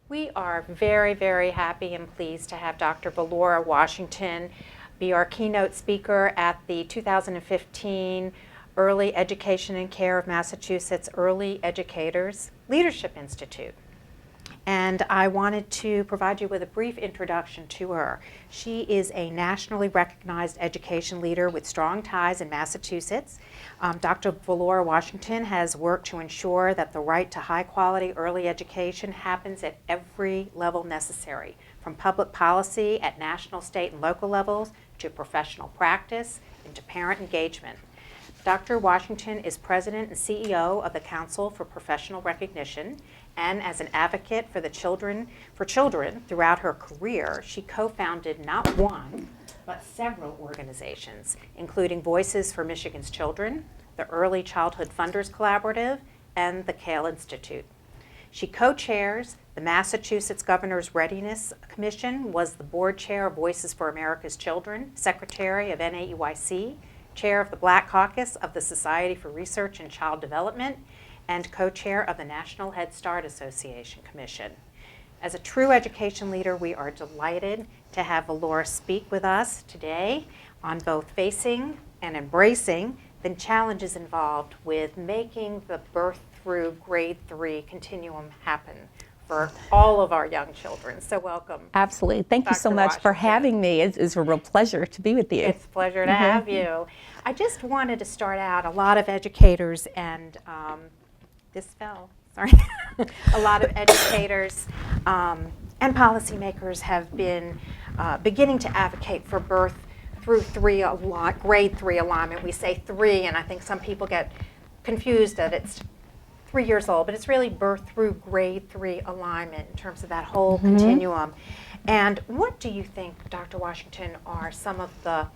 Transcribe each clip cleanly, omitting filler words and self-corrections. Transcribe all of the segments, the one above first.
We are very, very happy and pleased to have Dr. Valora Washington be our keynote speaker at the 2015 Early Education and Care of Massachusetts Early Educators Leadership Institute. And I wanted to provide you with a brief introduction to her. She is a nationally recognized education leader with strong ties in Massachusetts. Dr. Valora Washington has worked to ensure that the right to high-quality early education happens at every level necessary, from public policy at national, state, and local levels to professional practice and to parent engagement. Dr. Washington is president and CEO of the Council for Professional Recognition, and as an advocate for children throughout her career, she co-founded not one, but several organizations, including Voices for Michigan's Children, the Early Childhood Funders Collaborative, and the Kale Institute. She co-chairs the Massachusetts Governor's Readiness Commission, was the board chair of Voices for America's Children, secretary of NAEYC, chair of the Black Caucus of the Society for Research and Child Development, and co-chair of the National Head Start Association Commission. As a true education leader, we are delighted to have Valora speak with us today on both facing and embracing the challenges involved with making the birth through grade 3 continuum happen for all of our young children. So welcome. Absolutely. Thank you so Dr. much for Washington. having me. It's a real pleasure to be with you. It's a pleasure to have you. I just wanted to start out, a lot of educators and this fell, sorry. A lot of educators and policymakers have been beginning to advocate for birth through grade 3 alignment. We say 3, and I think some people get confused that it's 3 years old, but it's really birth through grade 3 alignment in terms of that whole continuum. And what do you think, Dr. Washington, are some of the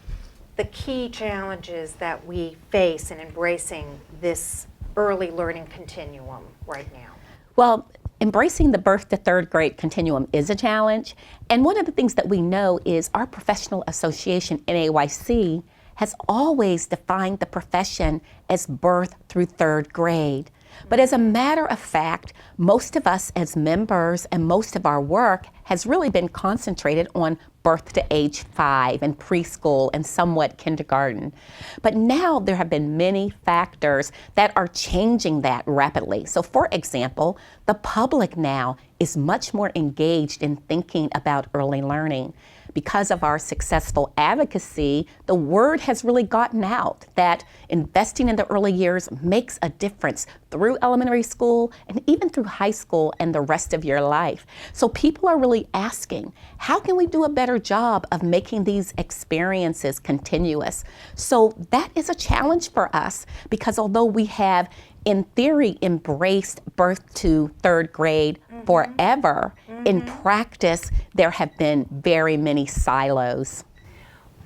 key challenges that we face in embracing this early learning continuum right now? Well, embracing the birth to third grade continuum is a challenge. And one of the things that we know is our professional association, NAEYC, has always defined the profession as birth through third grade. But as a matter of fact, most of us as members and most of our work has really been concentrated on birth to age 5 and preschool and somewhat kindergarten. But now there have been many factors that are changing that rapidly. So for example, the public now is much more engaged in thinking about early learning. Because of our successful advocacy, the word has really gotten out that investing in the early years makes a difference through elementary school and even through high school and the rest of your life. So people are really asking, how can we do a better job of making these experiences continuous? So that is a challenge for us because although we have in theory embraced birth to third grade forever, in practice there have been very many silos.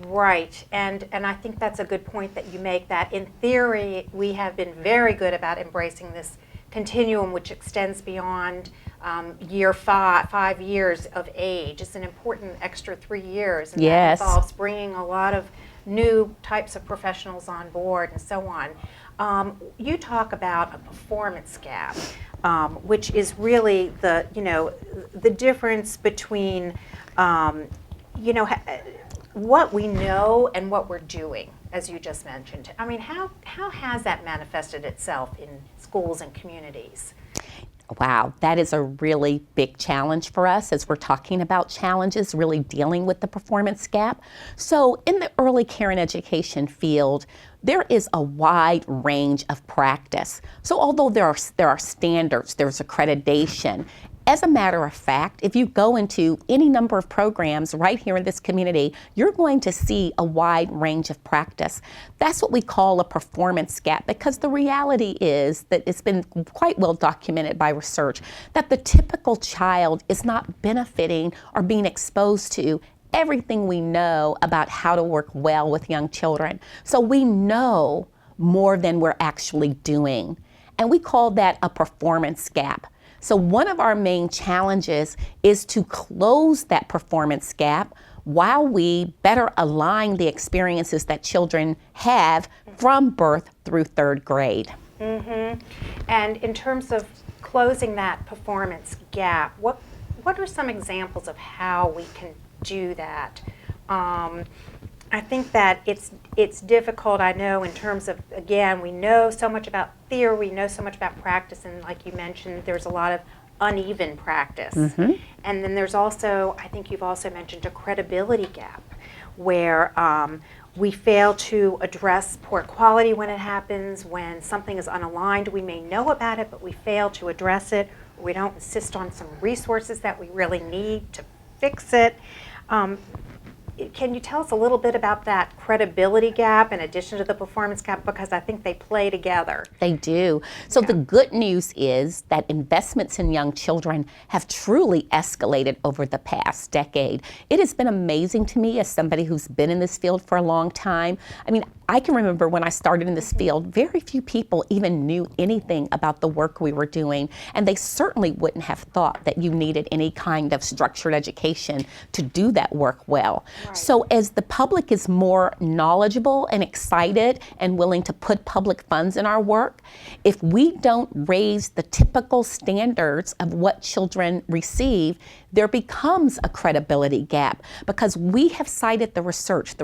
Right, and I think that's a good point that you make, that in theory we have been very good about embracing this continuum which extends beyond year 5 years of age. It's an important extra 3 years, and Yes. that involves bringing a lot of new types of professionals on board and so on. You talk about a performance gap, which is really the difference between what we know and what we're doing, as you just mentioned. I mean, how has that manifested itself in schools and communities? Wow, that is a really big challenge for us as we're talking about challenges, really dealing with the performance gap. So in the early care and education field, there is a wide range of practice. So although there are standards, there's accreditation, as a matter of fact, if you go into any number of programs right here in this community, you're going to see a wide range of practice. That's what we call a performance gap, because the reality is that it's been quite well documented by research that the typical child is not benefiting or being exposed to everything we know about how to work well with young children. So we know more than we're actually doing. And we call that a performance gap. So one of our main challenges is to close that performance gap while we better align the experiences that children have from birth through third grade. And in terms of closing that performance gap, what are some examples of how we can do that? I think that it's difficult, I know, in terms of, again, we know so much about theory, we know so much about practice, and like you mentioned, there's a lot of uneven practice. Mm-hmm. And then there's also, I think you've also mentioned a credibility gap, where we fail to address poor quality when it happens, when something is unaligned. We may know about it, but we fail to address it. We don't insist on some resources that we really need to fix it. Can you tell us a little bit about that credibility gap in addition to the performance gap? Because I think they play together. They do. So Yeah. the good news is that investments in young children have truly escalated over the past decade. It has been amazing to me as somebody who's been in this field for a long time. I mean, I can remember when I started in this field, very few people even knew anything about the work we were doing, and they certainly wouldn't have thought that you needed any kind of structured education to do that work well. Right. So as the public is more knowledgeable and excited and willing to put public funds in our work, if we don't raise the typical standards of what children receive, there becomes a credibility gap, because we have cited the research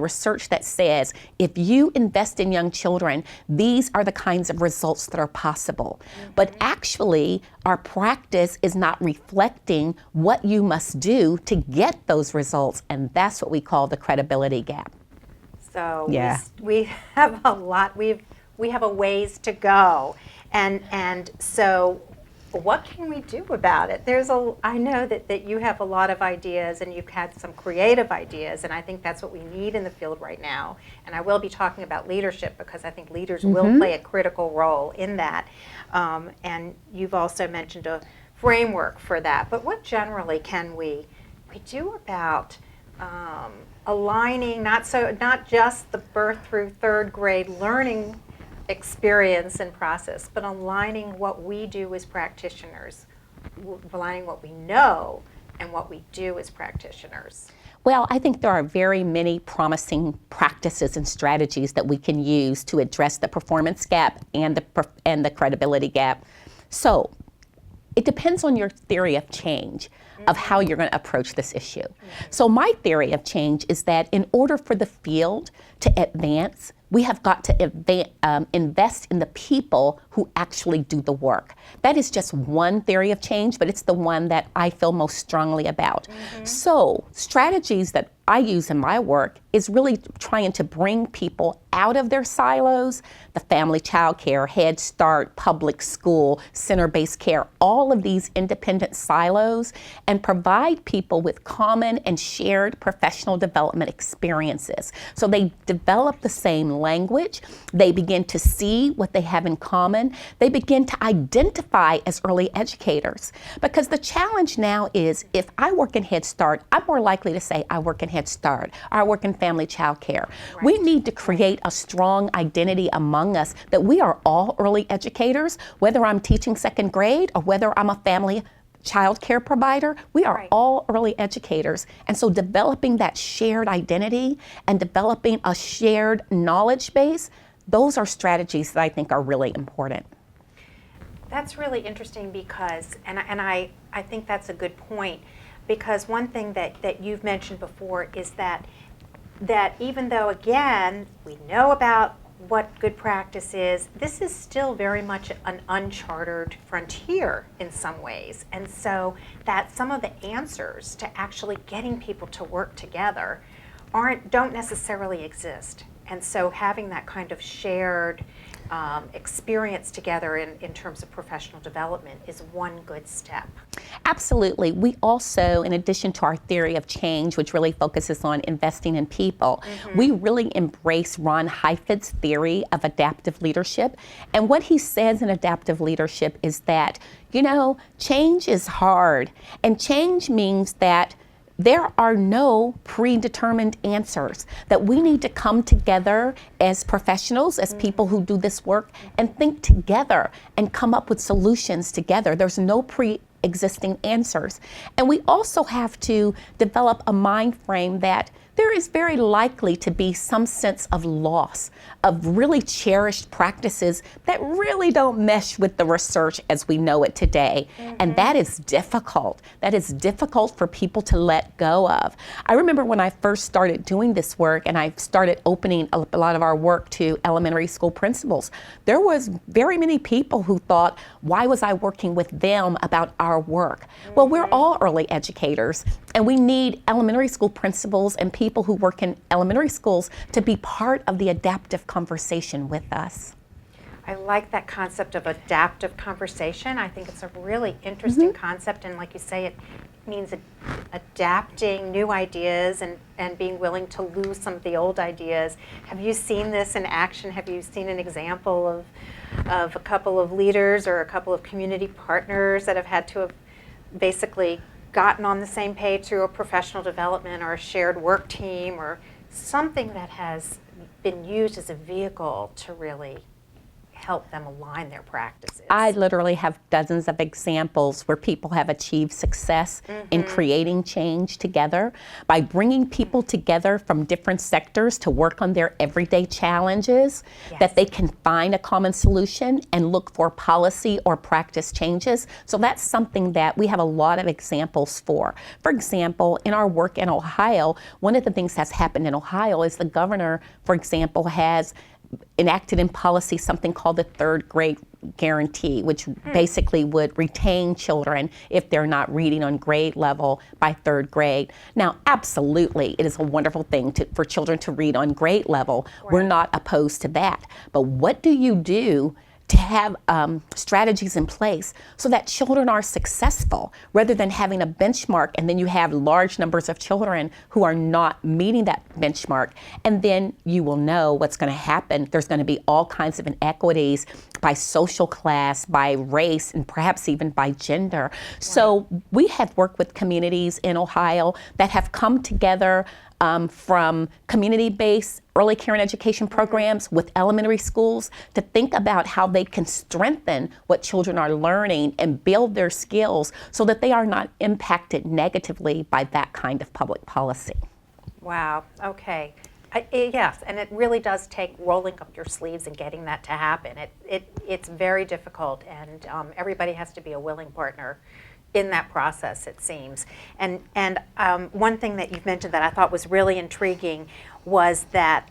that says if you invest in young children, these are the kinds of results that are possible. But actually, our practice is not reflecting what you must do to get those results, and that's what we call the credibility gap. So Yeah. we have a lot, we have a ways to go. And so what can we do about it? I know that you have a lot of ideas, and you've had some creative ideas, and I think that's what we need in the field right now. And I will be talking about leadership, because I think leaders will play a critical role in that. And you've also mentioned a framework for that. But what generally can we do about aligning not just the birth through third grade learning experience and process, but aligning what we do as practitioners, aligning what we know and what we do as practitioners? Well, I think there are very many promising practices and strategies that we can use to address the performance gap and the credibility gap. So it depends on your theory of change, of how you're going to approach this issue. So my theory of change is that in order for the field to advance, we have got to invest in the people who actually do the work. That is just one theory of change, but it's the one that I feel most strongly about. So strategies that I use in my work is really trying to bring people out of their silos, the family child care, Head Start, public school, center-based care, all of these independent silos, and provide people with common and shared professional development experiences. So they develop the same language, they begin to see what they have in common, they begin to identify as early educators. Because the challenge now is, if I work in Head Start, I'm more likely to say I work in Head Start, or I work in family child care. Right. We need to create a strong identity among us that we are all early educators, whether I'm teaching second grade or whether I'm a family child care provider. We are Right. all early educators. And so developing that shared identity and developing a shared knowledge base, those are strategies that I think are really important. That's really interesting, because, and I think that's a good point, because one thing that you've mentioned before is that even though, again, we know about what good practice is, this is still very much an uncharted frontier in some ways. And so that some of the answers to actually getting people to work together don't necessarily exist. And so having that kind of shared experience together in terms of professional development is one good step. Absolutely. We also, in addition to our theory of change, which really focuses on investing in people, we really embrace Ron Heifetz's theory of adaptive leadership. And what he says in adaptive leadership is that, change is hard. And change means that there are no predetermined answers, that we need to come together as professionals, as people who do this work, and think together and come up with solutions together. There's no pre-existing answers. And we also have to develop a mind frame that there is very likely to be some sense of loss of really cherished practices that really don't mesh with the research as we know it today. And that is difficult. That is difficult for people to let go of. I remember when I first started doing this work and I started opening a lot of our work to elementary school principals, there was very many people who thought, why was I working with them about our work? Well, we're all early educators, and we need elementary school principals and people who work in elementary schools to be part of the adaptive conversation with us. I like that concept of adaptive conversation. I think it's a really interesting concept, and like you say, it means adapting new ideas and being willing to lose some of the old ideas. Have you seen this in action? Have you seen an example of a couple of leaders or a couple of community partners that have had to have basically gotten on the same page through a professional development or a shared work team or something that has been used as a vehicle to really help them align their practices? I literally have dozens of examples where people have achieved success in creating change together by bringing people together from different sectors to work on their everyday challenges, that they can find a common solution and look for policy or practice changes. So that's something that we have a lot of examples for. For example, in our work in Ohio, one of the things that's happened in Ohio is the governor, for example, has enacted in policy something called the third grade guarantee, which basically would retain children if they're not reading on grade level by third grade. Now, absolutely, it is a wonderful thing for children to read on grade level. Right. We're not opposed to that. But what do you do to have strategies in place so that children are successful rather than having a benchmark and then you have large numbers of children who are not meeting that benchmark, and then you will know what's going to happen. There's going to be all kinds of inequities by social class, by race, and perhaps even by gender. Right. So we have worked with communities in Ohio that have come together from community-based early care and education programs with elementary schools to think about how they can strengthen what children are learning and build their skills so that they are not impacted negatively by that kind of public policy. Wow, okay. Yes, and it really does take rolling up your sleeves and getting that to happen. It's very difficult, and everybody has to be a willing partner in that process, it seems. And one thing that you've mentioned that I thought was really intriguing was that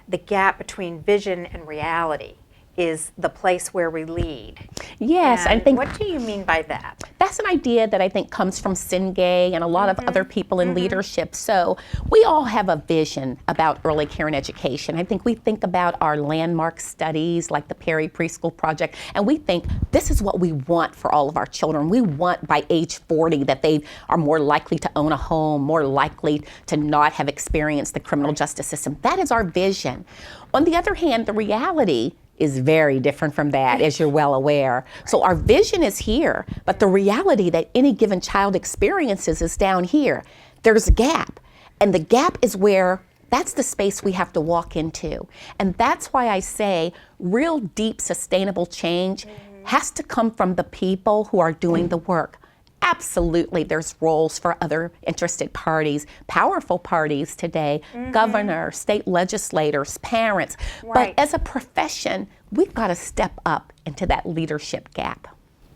the gap between vision and reality is the place where we lead. Yes, and I think. What do you mean by that? That's an idea that I think comes from Sengay and a lot of other people in leadership. So we all have a vision about early care and education. I think we think about our landmark studies like the Perry Preschool Project, and we think this is what we want for all of our children. We want by age 40 that they are more likely to own a home, more likely to not have experienced the criminal justice system. That is our vision. On the other hand, the reality is very different from that, as you're well aware. So our vision is here, but the reality that any given child experiences is down here. There's a gap, and the gap is where that's the space we have to walk into. And that's why I say real deep sustainable change has to come from the people who are doing the work. Absolutely, there's roles for other interested parties, powerful parties today, governors, state legislators, parents. Right. But as a profession, we've got to step up into that leadership gap.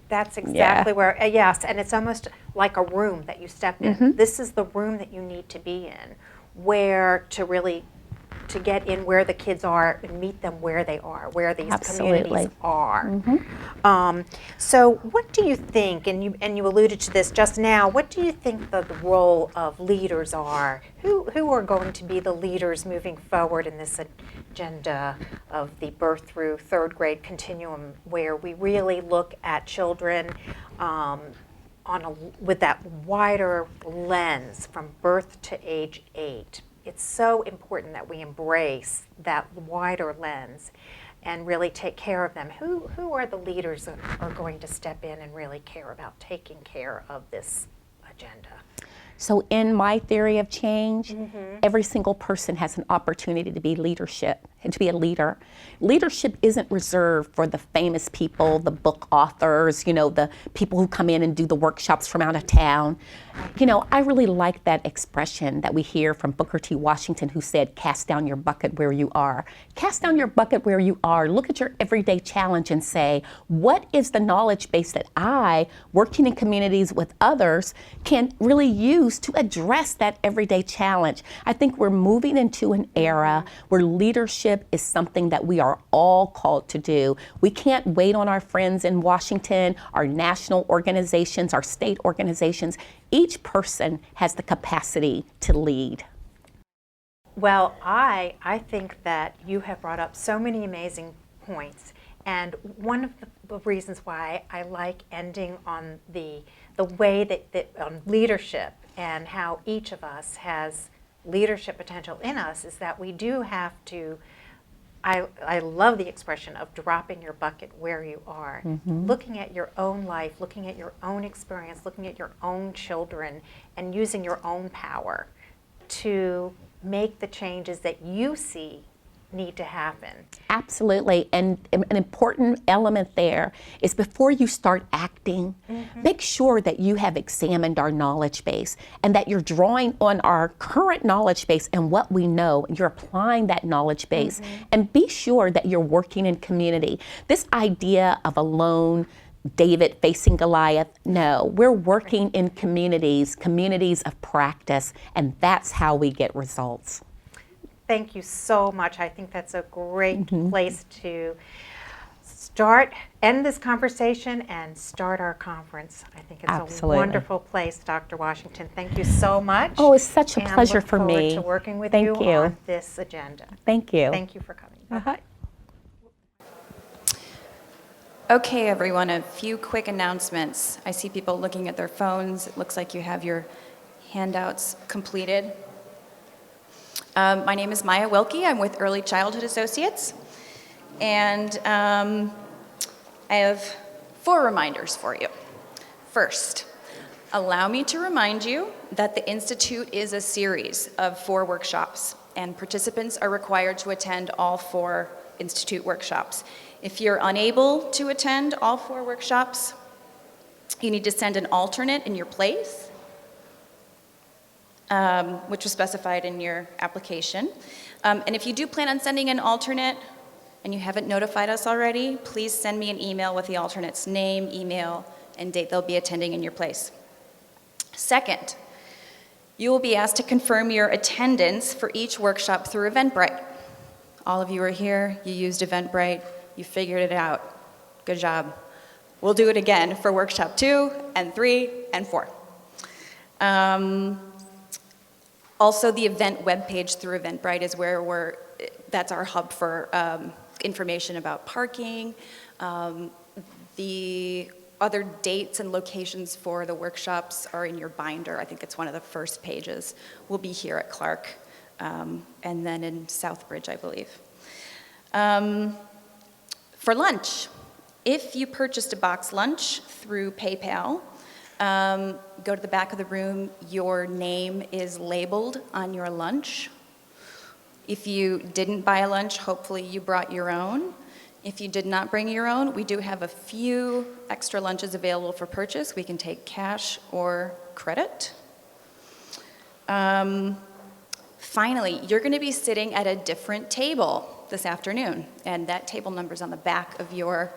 That's exactly where, yes, and it's almost like a room that you step in. This is the room that you need to be in, where to really to get in where the kids are and meet them where they are, where these communities are. So what do you think, and you alluded to this just now, what do you think the role of leaders are? Who are going to be the leaders moving forward in this agenda of the birth through third grade continuum, where we really look at children with that wider lens from birth to age 8? It's so important that we embrace that wider lens and really take care of them. Who are the leaders that are going to step in and really care about taking care of this agenda? So in my theory of change, every single person has an opportunity to be leadership and to be a leader. Leadership isn't reserved for the famous people, the book authors, the people who come in and do the workshops from out of town. I really like that expression that we hear from Booker T. Washington, who said, cast down your bucket where you are. Cast down your bucket where you are. Look at your everyday challenge and say, what is the knowledge base that I, working in communities with others, can really use to address that everyday challenge? I think we're moving into an era where leadership is something that we are all called to do. We can't wait on our friends in Washington, our national organizations, our state organizations. Each person has the capacity to lead. Well, I think that you have brought up so many amazing points, and one of the reasons why I like ending on the way that on leadership and how each of us has leadership potential in us is that we do have to, I love the expression of dropping your bucket where you are, looking at your own life, looking at your own experience, looking at your own children, and using your own power to make the changes that you see need to happen. Absolutely, and an important element there is before you start acting, make sure that you have examined our knowledge base and that you're drawing on our current knowledge base and what we know, and you're applying that knowledge base, and be sure that you're working in community. This idea of a lone David facing Goliath, no, we're working in communities of practice, and that's how we get results. Thank you so much. I think that's a great place to end this conversation and start our conference. I think it's Absolutely. a wonderful place, Dr. Washington. Thank you so much. Oh, it's such a pleasure for me. And look forward to working with Thank you on this agenda. Thank you. Thank you for coming. Okay, everyone, a few quick announcements. I see people looking at their phones. It looks like you have your handouts completed. My name is Maya Wilkie. I'm with Early Childhood Associates. And I have 4 reminders for you. First, allow me to remind you that the Institute is a series of 4 workshops, and participants are required to attend all 4 Institute workshops. If you're unable to attend all 4 workshops, you need to send an alternate in your place, which was specified in your application. And if you do plan on sending an alternate and you haven't notified us already, please send me an email with the alternate's name, email, and date they'll be attending in your place. Second, you will be asked to confirm your attendance for each workshop through Eventbrite. All of you are here, you used Eventbrite, you figured it out. Good job. We'll do it again for workshop 2 and 3 and 4. Also, the event webpage through Eventbrite is where that's our hub for information about parking. The other dates and locations for the workshops are in your binder. I think it's one of the first pages. We'll be here at Clark and then in Southbridge, I believe. For lunch, if you purchased a box lunch through PayPal, go to the back of the room. Your name is labeled on your lunch. If you didn't buy a lunch, hopefully you brought your own. If you did not bring your own, we do have a few extra lunches available for purchase. We can take cash or credit. Finally, you're going to be sitting at a different table this afternoon, and that table number is on the back of your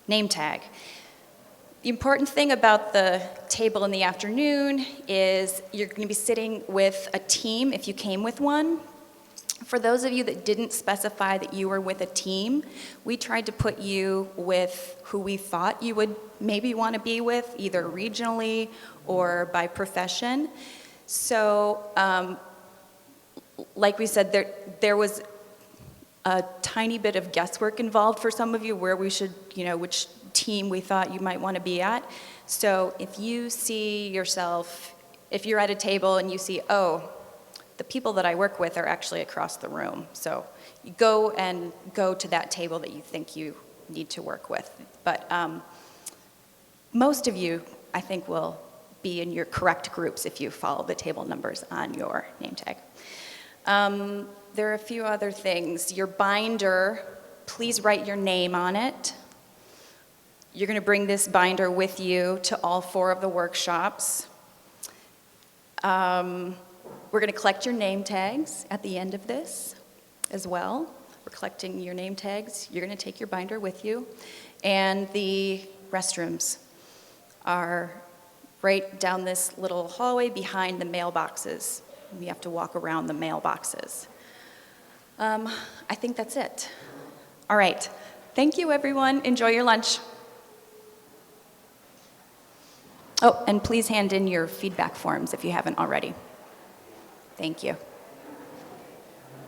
name tag. The important thing about the table in the afternoon is you're going to be sitting with a team if you came with one. For those of you that didn't specify that you were with a team, we tried to put you with who we thought you would maybe want to be with, either regionally or by profession. So, like we said, there was a tiny bit of guesswork involved for some of you where we should, which team we thought you might want to be at. So if you see yourself, if you're at a table and you see, oh, the people that I work with are actually across the room. So you go to that table that you think you need to work with. But most of you, I think, will be in your correct groups if you follow the table numbers on your name tag. There are a few other things. Your binder, please write your name on it. You're going to bring this binder with you to all 4 of the workshops. We're going to collect your name tags at the end of this as well. We're collecting your name tags. You're going to take your binder with you. And the restrooms are right down this little hallway behind the mailboxes. We have to walk around the mailboxes. I think that's it. All right. Thank you, everyone. Enjoy your lunch. Oh, and please hand in your feedback forms if you haven't already. Thank you.